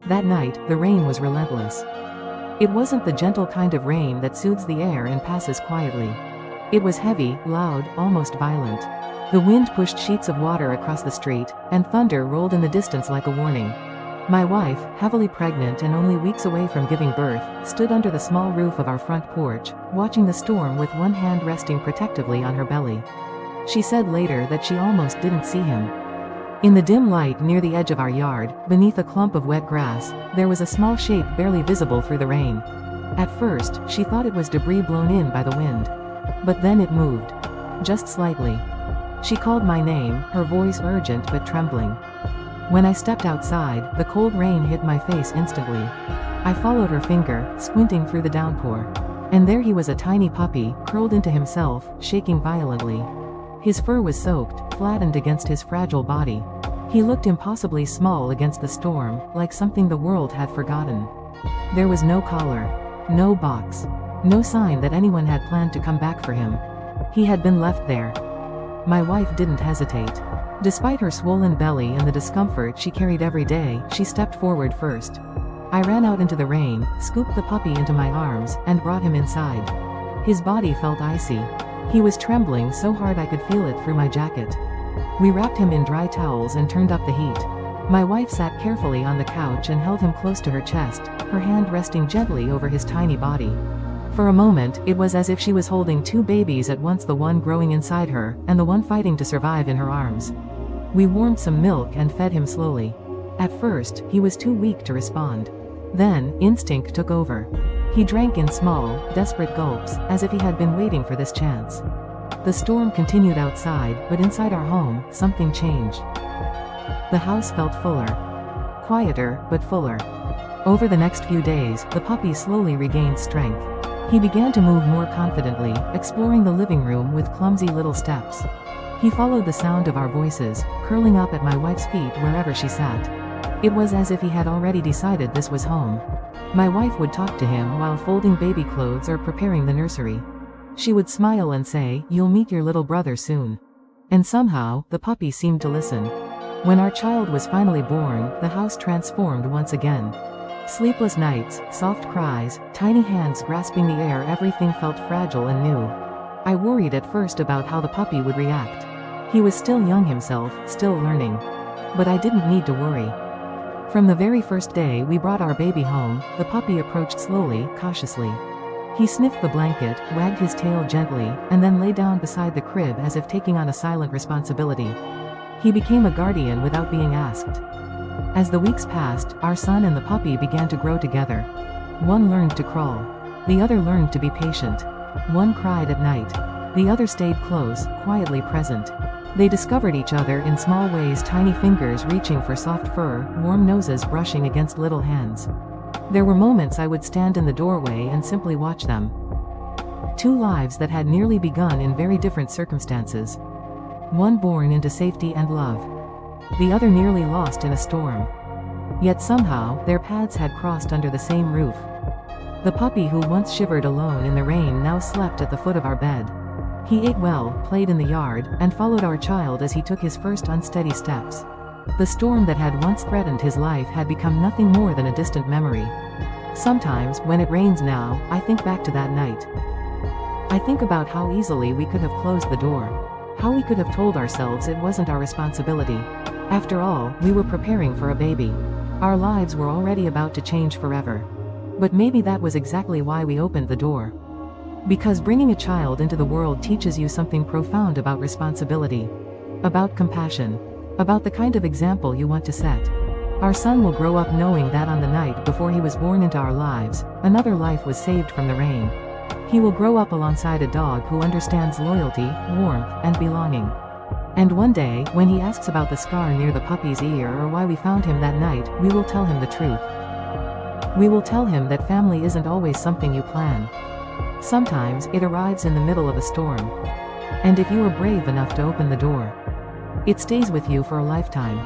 That night, the rain was relentless. It wasn't the gentle kind of rain that soothes the air and passes quietly. It was heavy, loud, almost violent. The wind pushed sheets of water across the street, and thunder rolled in the distance like a warning. My wife, heavily pregnant and only weeks away from giving birth, stood under the small roof of our front porch, watching the storm with one hand resting protectively on her belly. She said later that she almost didn't see him. In the dim light near the edge of our yard, beneath a clump of wet grass, there was a small shape barely visible through the rain. At first, she thought it was debris blown in by the wind. But then it moved. Just slightly. She called my name, her voice urgent but trembling. When I stepped outside, the cold rain hit my face instantly. I followed her finger, squinting through the downpour. And there he was, a tiny puppy, curled into himself, shaking violently. His fur was soaked, flattened against his fragile body. He looked impossibly small against the storm, like something the world had forgotten. There was no collar. No box. No sign that anyone had planned to come back for him. He had been left there. My wife didn't hesitate. Despite her swollen belly and the discomfort she carried every day, she stepped forward first. I ran out into the rain, scooped the puppy into my arms, and brought him inside. His body felt icy. He was trembling so hard I could feel it through my jacket. We wrapped him in dry towels and turned up the heat. My wife sat carefully on the couch and held him close to her chest, her hand resting gently over his tiny body. For a moment, it was as if she was holding two babies at once, the one growing inside her, and the one fighting to survive in her arms. We warmed some milk and fed him slowly. At first, he was too weak to respond. Then, instinct took over. He drank in small, desperate gulps, as if he had been waiting for this chance. The storm continued outside, but inside our home, something changed. The house felt fuller. Quieter, but fuller. Over the next few days, the puppy slowly regained strength. He began to move more confidently, exploring the living room with clumsy little steps. He followed the sound of our voices, curling up at my wife's feet wherever she sat. It was as if he had already decided this was home. My wife would talk to him while folding baby clothes or preparing the nursery. She would smile and say, "You'll meet your little brother soon." And somehow, the puppy seemed to listen. When our child was finally born, the house transformed once again. Sleepless nights, soft cries, tiny hands grasping the air, everything felt fragile and new. I worried at first about how the puppy would react. He was still young himself, still learning. But I didn't need to worry. From the very first day we brought our baby home, the puppy approached slowly, cautiously. He sniffed the blanket, wagged his tail gently, and then lay down beside the crib as if taking on a silent responsibility. He became a guardian without being asked. As the weeks passed, our son and the puppy began to grow together. One learned to crawl. The other learned to be patient. One cried at night. The other stayed close, quietly present. They discovered each other in small ways, tiny fingers reaching for soft fur, warm noses brushing against little hands. There were moments I would stand in the doorway and simply watch them. Two lives that had nearly begun in very different circumstances. One born into safety and love. The other nearly lost in a storm. Yet somehow, their paths had crossed under the same roof. The puppy who once shivered alone in the rain now slept at the foot of our bed. He ate well, played in the yard, and followed our child as he took his first unsteady steps. The storm that had once threatened his life had become nothing more than a distant memory. Sometimes, when it rains now, I think back to that night. I think about how easily we could have closed the door. How we could have told ourselves it wasn't our responsibility. After all, we were preparing for a baby. Our lives were already about to change forever. But maybe that was exactly why we opened the door. Because bringing a child into the world teaches you something profound about responsibility. About compassion. About the kind of example you want to set. Our son will grow up knowing that on the night before he was born into our lives, another life was saved from the rain. He will grow up alongside a dog who understands loyalty, warmth, and belonging. And one day, when he asks about the scar near the puppy's ear or why we found him that night, we will tell him the truth. We will tell him that family isn't always something you plan. Sometimes, it arrives in the middle of a storm. And if you are brave enough to open the door, it stays with you for a lifetime.